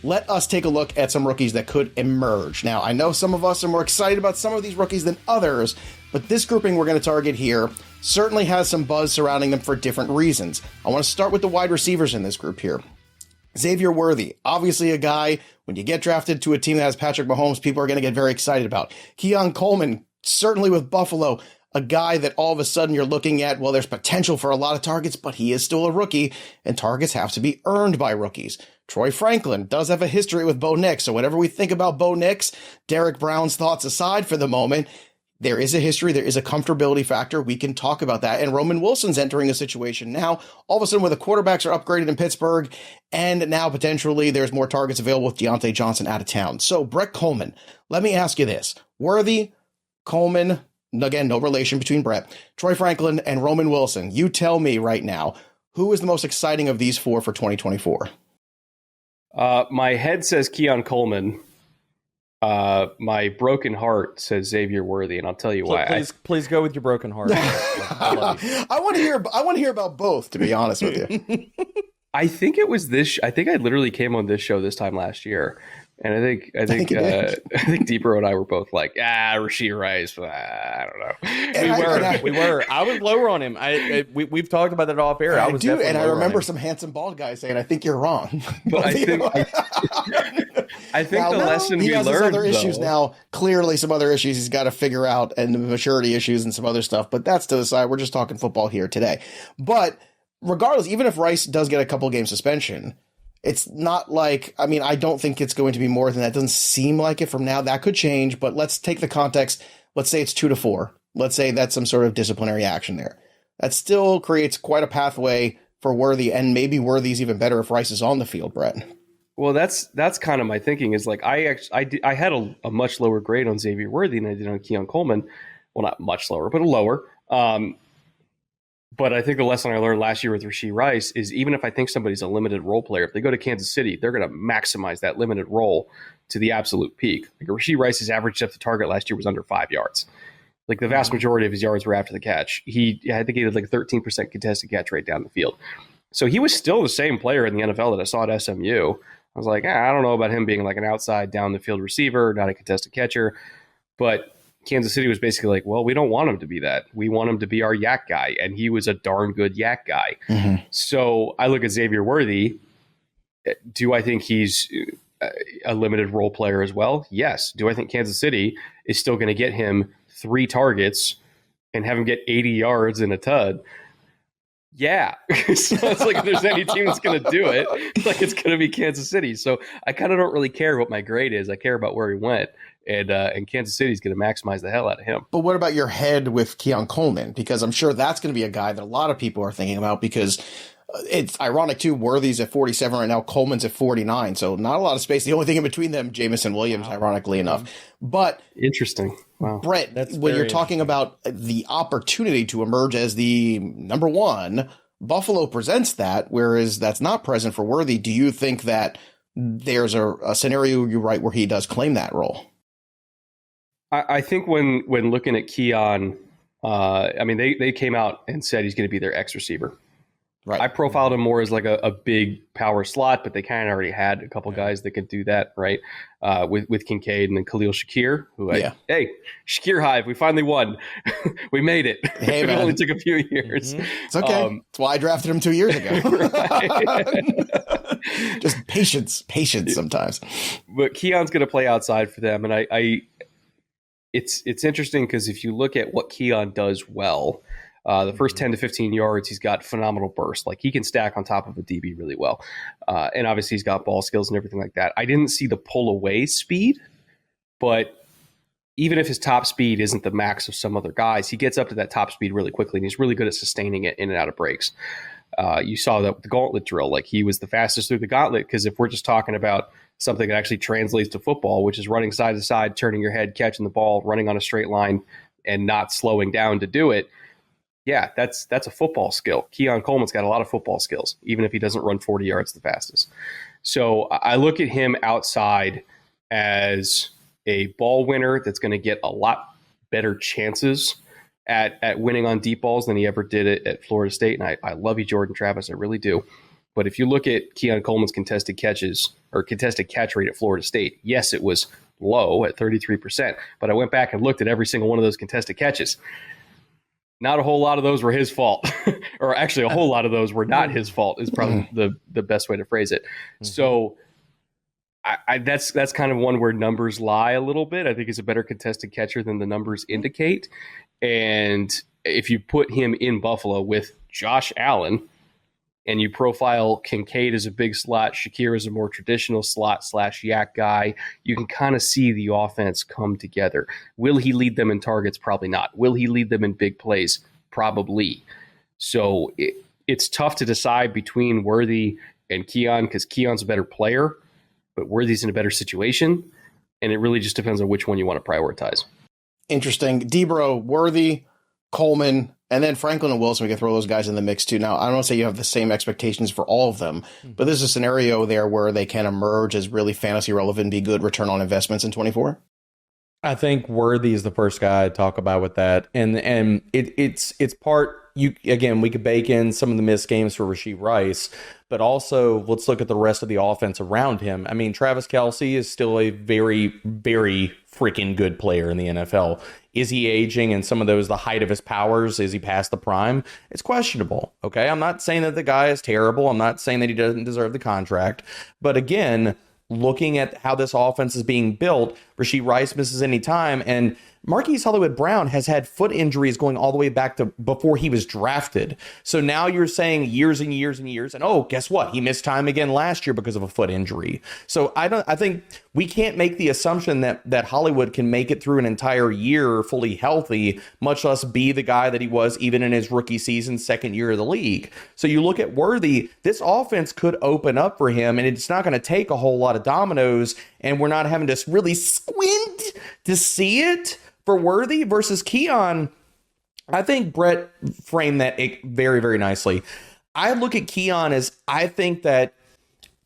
let us take a look at some rookies that could emerge. Now, I know some of us are more excited about some of these rookies than others, but this grouping we're going to target here certainly has some buzz surrounding them for different reasons. I want to start with the wide receivers in this group here. Xavier Worthy, obviously a guy, when you get drafted to a team that has Patrick Mahomes, people are going to get very excited about. Keon Coleman, certainly with Buffalo, a guy that all of a sudden you're looking at, well, there's potential for a lot of targets, but he is still a rookie, and targets have to be earned by rookies. Troy Franklin does have a history with Bo Nix, so whatever we think about Bo Nix, Derek Brown's thoughts aside for the moment, there is a history, there is a comfortability factor. We can talk about that. And Roman Wilson's entering a situation now, all of a sudden where the quarterbacks are upgraded in Pittsburgh, and now potentially there's more targets available with Deontay Johnson out of town. So Brett Kollmann, let me ask you this. Worthy, Coleman, again, no relation between Brett, Troy Franklin, and Roman Wilson. You tell me right now, who is the most exciting of these four for 2024? My head says Keon Coleman. My broken heart says Xavier Worthy, and I'll tell you why. Please go with your broken heart. I want to hear about both, to be honest with you. I think it was this. I think I literally came on this show this time last year, and I think Deeper and I were both like, Rashee Rice. I don't know. We were. I was lower on him. We've talked about that off air. I remember some handsome bald guys saying, "I think you're wrong." But I think the lesson we learned. He has other issues now. Clearly, some other issues he's got to figure out, and the maturity issues and some other stuff. But that's to the side. We're just talking football here today. But regardless, even if Rice does get a couple game suspension, it's not like, I don't think it's going to be more than that. It doesn't seem like it from now. That could change, but let's take the context. Let's say it's 2 to 4. Let's say that's some sort of disciplinary action there. That still creates quite a pathway for Worthy, and maybe Worthy's even better if Rice is on the field, Brett. Well, that's kind of my thinking is like, I had a much lower grade on Xavier Worthy than I did on Keon Coleman. Well, not much lower, but a lower. But I think the lesson I learned last year with Rashee Rice is even if I think somebody's a limited role player, if they go to Kansas City, they're going to maximize that limited role to the absolute peak. Like Rashee Rice's average depth of target last year was under 5 yards. Like the vast majority of his yards were after the catch. I think he had like a 13% contested catch rate down the field. So he was still the same player in the NFL that I saw at SMU. I was like, I don't know about him being like an outside down the field receiver, not a contested catcher. But Kansas City was basically like, well, we don't want him to be that. We want him to be our yak guy. And he was a darn good yak guy. Mm-hmm. So I look at Xavier Worthy. Do I think he's a limited role player as well? Yes. Do I think Kansas City is still going to get him 3 targets and have him get 80 yards in a tud? Yeah. So it's like if there's any team that's going to do it, like it's going to be Kansas City. So I kind of don't really care what my grade is. I care about where he went. And Kansas City is going to maximize the hell out of him. But what about your head with Keon Coleman? Because I'm sure that's going to be a guy that a lot of people are thinking about, because it's ironic too. Worthy's at 47 right now. Coleman's at 49. So not a lot of space. The only thing in between them, Jamison Williams, ironically enough. But interesting. Wow. Brett, when you're talking about the opportunity to emerge as the number one, Buffalo presents that, whereas that's not present for Worthy. Do you think that there's a scenario you're right where he does claim that role? I think when looking at Keon, they came out and said he's going to be their X receiver. Right. I profiled him more as like a big power slot, but they kind of already had a couple guys that could do that, right? With Kincaid and then Khalil Shakir, hey, Shakir Hive, we finally won. We made it. Hey, it only took a few years. Mm-hmm. It's okay. That's why I drafted him 2 years ago. Just patience sometimes. But Keon's going to play outside for them, and it's interesting because if you look at what Keon does well, the first 10 to 15 yards, he's got phenomenal burst. Like he can stack on top of a DB really well. And obviously he's got ball skills and everything like that. I didn't see the pull away speed, but even if his top speed isn't the max of some other guys, he gets up to that top speed really quickly, and he's really good at sustaining it in and out of breaks. You saw that with the gauntlet drill. Like he was the fastest through the gauntlet, because if we're just talking about something that actually translates to football, which is running side to side, turning your head, catching the ball, running on a straight line, and not slowing down to do it, yeah, that's a football skill. Keon Coleman's got a lot of football skills, even if he doesn't run 40 yards the fastest. So I look at him outside as a ball winner that's going to get a lot better chances at winning on deep balls than he ever did at Florida State. And I love you, Jordan Travis. I really do. But if you look at Keon Coleman's contested catches or contested catch rate at Florida State, yes, it was low at 33%. But I went back and looked at every single one of those contested catches. Not a whole lot of those were his fault, or actually a whole lot of those were not his fault is probably the best way to phrase it. So that's kind of one where numbers lie a little bit. I think he's a better contested catcher than the numbers indicate. And if you put him in Buffalo with Josh Allen and you profile Kincaid as a big slot, Shakir as a more traditional slot / yak guy, you can kind of see the offense come together. Will he lead them in targets? Probably not. Will he lead them in big plays? Probably. So it's tough to decide between Worthy and Keon because Keon's a better player, but Worthy's in a better situation. And it really just depends on which one you want to prioritize. Interesting. Debro, Worthy, Coleman, and then Franklin and Wilson, we can throw those guys in the mix too. Now, I don't want to say you have the same expectations for all of them, but there's a scenario there where they can emerge as really fantasy relevant, be good return on investments in 24. I think Worthy is the first guy I'd talk about with that. And it's part, we could bake in some of the missed games for Rashee Rice, but also let's look at the rest of the offense around him. I mean, Travis Kelce is still a very, very freaking good player in the NFL. Is he aging and some of those, the height of his powers? Is he past the prime? It's questionable. Okay. I'm not saying that the guy is terrible. I'm not saying that he doesn't deserve the contract. But again, looking at how this offense is being built, Rashee Rice misses any time, and Marquise Hollywood Brown has had foot injuries going all the way back to before he was drafted. So now you're saying years and years and years, and oh, guess what? He missed time again last year because of a foot injury. So I think we can't make the assumption that Hollywood can make it through an entire year fully healthy, much less be the guy that he was even in his rookie season, second year of the league. So you look at Worthy, this offense could open up for him, and it's not going to take a whole lot of dominoes, and we're not having to really squint to see it. For Worthy versus Keon, I think Brett framed that very, very nicely. I look at Keon as I think that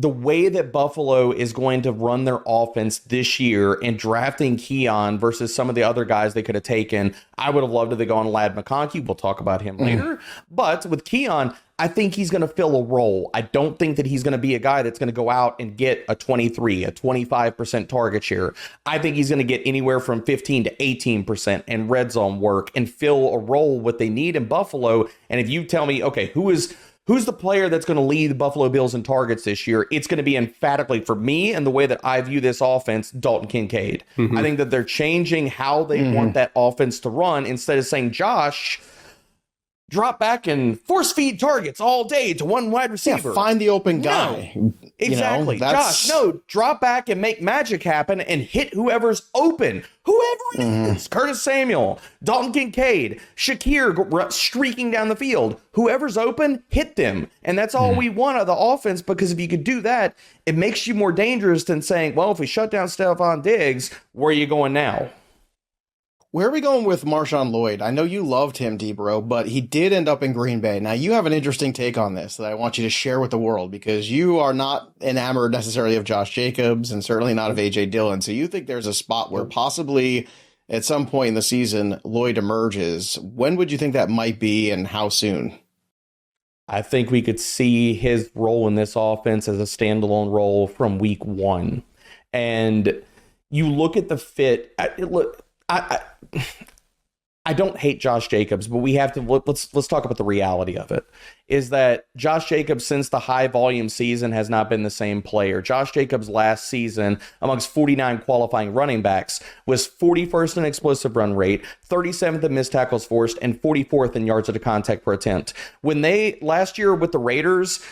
the way that Buffalo is going to run their offense this year and drafting Keon versus some of the other guys they could have taken, I would have loved if they go on Ladd McConkey. We'll talk about him later. But with Keon, I think he's going to fill a role. I don't think that he's going to be a guy that's going to go out and get a 23, a 25% target share. I think he's going to get anywhere from 15 to 18% in red zone work and fill a role what they need in Buffalo. And if you tell me, okay, who's the player that's going to lead the Buffalo Bills in targets this year? It's going to be emphatically, for me and the way that I view this offense, Dalton Kincaid. I think that they're changing how they want that offense to run. Instead of saying, Josh, drop back and force feed targets all day to one wide receiver. Yeah, find the open guy. No, exactly. You know, Josh, no, drop back and make magic happen and hit whoever's open. Whoever it is. Curtis Samuel, Dalton Kincaid, Shakir streaking down the field. Whoever's open, hit them. And that's all we want out of the offense, because if you could do that, it makes you more dangerous than saying, well, if we shut down Stephon Diggs, where are you going now? Where are we going with MarShawn Lloyd? I know you loved him, Debro, but he did end up in Green Bay. Now, you have an interesting take on this that I want you to share with the world, because you are not enamored necessarily of Josh Jacobs and certainly not of A.J. Dillon. So you think there's a spot where possibly at some point in the season, Lloyd emerges. When would you think that might be, and how soon? I think we could see his role in this offense as a standalone role from week one. And you look at the fit. I don't hate Josh Jacobs, but we have to let's talk about the reality of it. Is that Josh Jacobs, since the high volume season, has not been the same player. Josh Jacobs last season, amongst 49 qualifying running backs, was 41st in explosive run rate, 37th in missed tackles forced, and 44th in yards to contact per attempt. When they last year with the Raiders,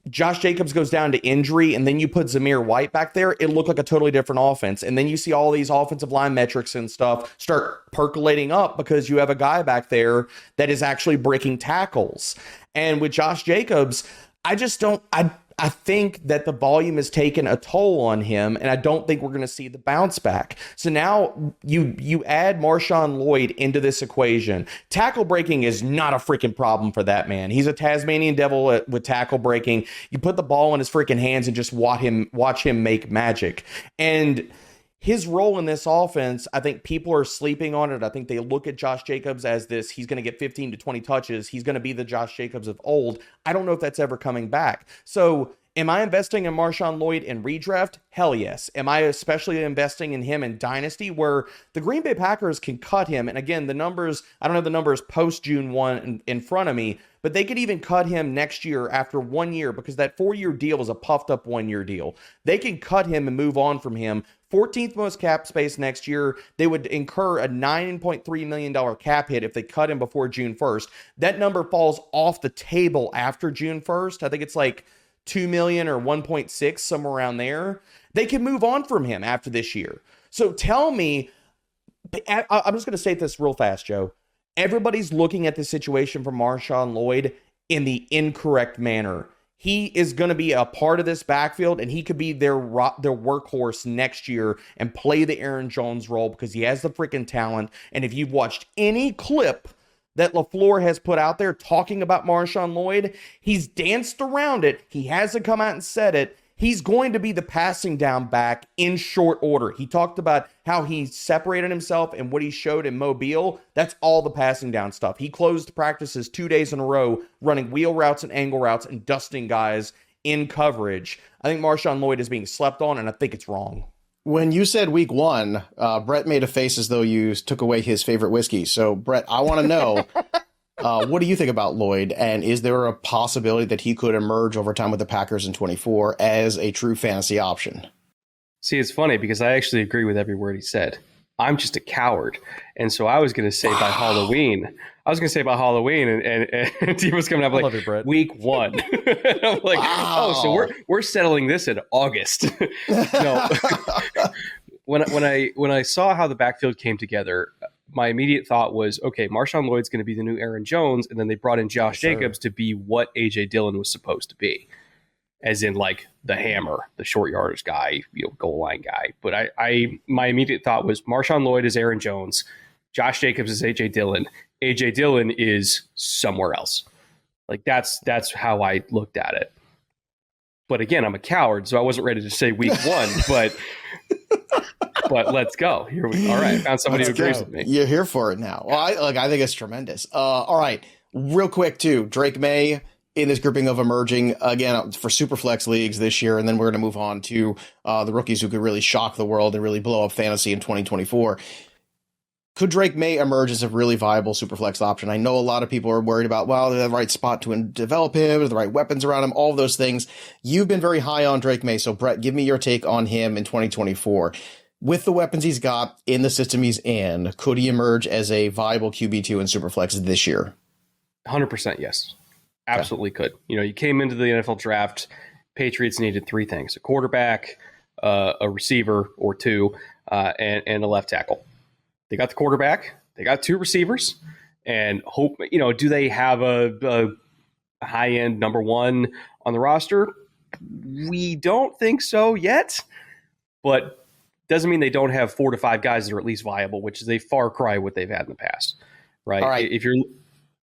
Josh Jacobs goes down to injury, and then you put Zamir White back there, it looked like a totally different offense. And then you see all these offensive line metrics and stuff start percolating up because you have a guy back there that is actually breaking tackles. And with Josh Jacobs, I think that the volume has taken a toll on him, and I don't think we're going to see the bounce back. So now you add MarShawn Lloyd into this equation. Tackle breaking is not a freaking problem for that man. He's a Tasmanian devil with tackle breaking. You put the ball in his freaking hands and just watch him make magic. And his role in this offense, I think people are sleeping on it. I think they look at Josh Jacobs as this, he's going to get 15 to 20 touches. He's going to be the Josh Jacobs of old. I don't know if that's ever coming back. So am I investing in MarShawn Lloyd in redraft? Hell yes. Am I especially investing in him in dynasty, where the Green Bay Packers can cut him? And again, the numbers, I don't have the numbers post June 1 in front of me, but they could even cut him next year after 1 year, because that 4-year deal is a puffed up 1-year deal. They can cut him and move on from him. 14th most cap space next year. They would incur a $9.3 million cap hit if they cut him before June 1st. That number falls off the table after June 1st. I think it's like 2 million or 1.6, somewhere around there. They can move on from him after this year. So tell me, I'm just going to state this real fast, Joe. Everybody's looking at the situation for MarShawn Lloyd in the incorrect manner. He is going to be a part of this backfield, and he could be their workhorse next year and play the Aaron Jones role because he has the freaking talent. And if you've watched any clip that LaFleur has put out there talking about MarShawn Lloyd, he's danced around it. He hasn't come out and said it. He's going to be the passing down back in short order. He talked about how he separated himself and what he showed in Mobile. That's all the passing down stuff. He closed practices 2 days in a row, running wheel routes and angle routes and dusting guys in coverage. I think MarShawn Lloyd is being slept on, and I think it's wrong. When you said week 1, Brett made a face as though you took away his favorite whiskey. So, Brett, I want to know, what do you think about Lloyd? And is there a possibility that he could emerge over time with the Packers in 24 as a true fantasy option? See, it's funny because I actually agree with every word he said. I'm just a coward. And so I was going to say by Halloween. And he was coming up like week 1. I'm like, wow. Oh, so we're settling this in August. No. When I saw how the backfield came together, my immediate thought was, okay, MarShawn Lloyd's going to be the new Aaron Jones, and then they brought in Josh Jacobs to be what A.J. Dillon was supposed to be, as in like the hammer, the short yardage guy, goal line guy. But my immediate thought was MarShawn Lloyd is Aaron Jones, Josh Jacobs is A.J. Dillon, A.J. Dillon is somewhere else. Like that's how I looked at it. But again, I'm a coward, so I wasn't ready to say week 1, but let's go. Here we all right. I found somebody who agrees with me. You're here for it now. Well, I think it's tremendous. All right. Real quick, too. Drake Maye in this grouping of emerging, again, for Superflex leagues this year. And then we're going to move on to the rookies who could really shock the world and really blow up fantasy in 2024. Could Drake Maye emerge as a really viable Superflex option? I know a lot of people are worried about, well, the right spot to develop him, the right weapons around him, all of those things. You've been very high on Drake Maye. So, Brett, give me your take on him in 2024. With the weapons he's got in the system he's in, could he emerge as a viable QB2 in Superflex this year? 100% yes. Absolutely could. You came into the NFL draft, Patriots needed 3 things: a quarterback, a receiver or 2, and a left tackle. They got the quarterback, they got 2 receivers, and hope, do they have a high-end number 1 on the roster? We don't think so yet, but doesn't mean they don't have 4 to 5 guys that are at least viable, which is a far cry what they've had in the past, right? All right. If you're,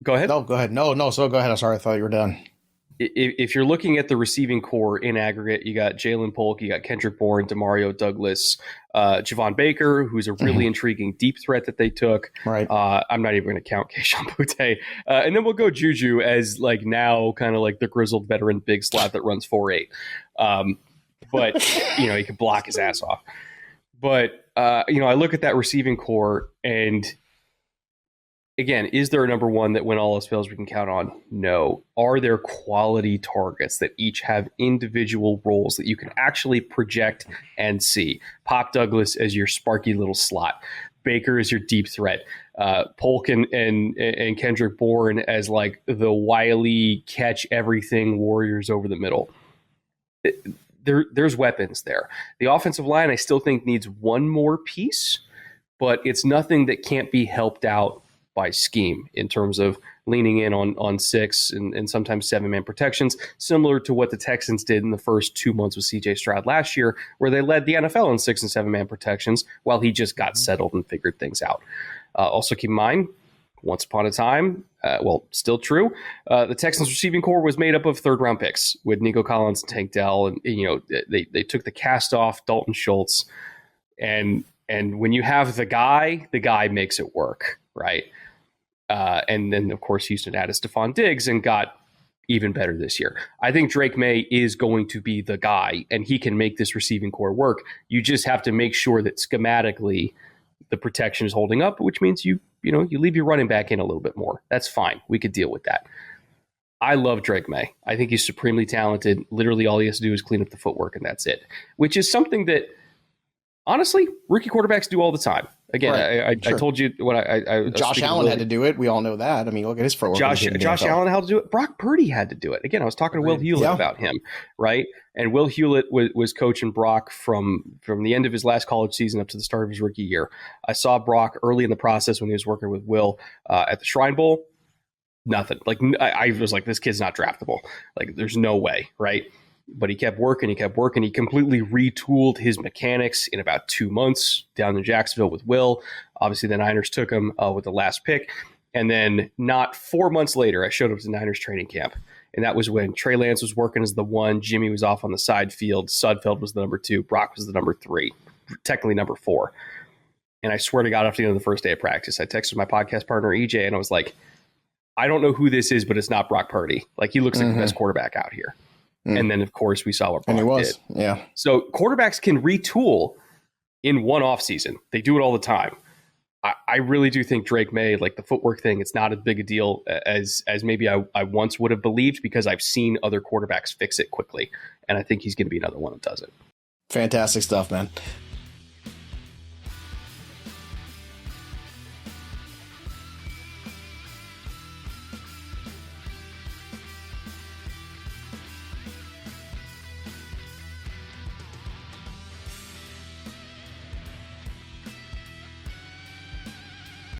go ahead. No, go ahead. No. So go ahead. I'm sorry. I thought you were done. If you're looking at the receiving core in aggregate, you got Jalen Polk, you got Kendrick Bourne, Demario Douglas, Javon Baker, who's a really intriguing deep threat that they took. Right. I'm not even going to count Keon Coleman. And then we'll go Juju as like now kind of like the grizzled veteran big slot that runs 4.8. But, he could block his ass off. But, I look at that receiving core and, again, is there a number 1 that when all else fails we can count on? No. Are there quality targets that each have individual roles that you can actually project and see? Pop Douglas as your sparky little slot. Baker as your deep threat. Polk and Kendrick Bourne as like the wily catch everything warriors over the middle. There's weapons there. The offensive line I still think needs 1 more piece, but it's nothing that can't be helped out by scheme in terms of leaning in on 6 and sometimes 7-man protections, similar to what the Texans did in the first 2 months with C.J. Stroud last year, where they led the NFL in 6 and 7-man protections while he just got settled and figured things out. Also keep in mind, once upon a time, still true, the Texans receiving core was made up of 3rd-round picks with Nico Collins and Tank Dell, and they took the cast off Dalton Schultz. And when you have the guy makes it work, right? And then, of course, Houston added Stephon Diggs and got even better this year. I think Drake Maye is going to be the guy, and he can make this receiving core work. You just have to make sure that schematically the protection is holding up, which means you leave your running back in a little bit more. That's fine. We could deal with that. I love Drake Maye. I think he's supremely talented. Literally all he has to do is clean up the footwork, and that's it, which is something that, honestly, rookie quarterbacks do all the time. Again, right. I told you when I Josh Allen had to do it. We all know that. I mean, look at his footwork. Josh Allen had to do it. Brock Purdy had to do it. Again, I was talking to Will Hewlett about him, right? And Will Hewlett was coaching Brock from the end of his last college season up to the start of his rookie year. I saw Brock early in the process when he was working with Will at the Shrine Bowl. Nothing. Like, I was like, this kid's not draftable. Like, there's no way, right? But he kept working. He completely retooled his mechanics in about 2 months down in Jacksonville with Will. Obviously, the Niners took him with the last pick. And then not 4 months later, I showed up to the Niners training camp. And that was when Trey Lance was working as the 1. Jimmy was off on the side field. Sudfeld was the number 2. Brock was the number 3, technically number 4. And I swear to God, after the end of the first day of practice, I texted my podcast partner, EJ, and I was like, I don't know who this is, but it's not Brock Purdy. Like, he looks like the best quarterback out here. And then, of course, we saw what Brock did. Yeah. So quarterbacks can retool in one offseason. They do it all the time. I really do think Drake Maye, like the footwork thing, it's not as big a deal as maybe I once would have believed, because I've seen other quarterbacks fix it quickly. And I think he's going to be another one that does it. Fantastic stuff, man.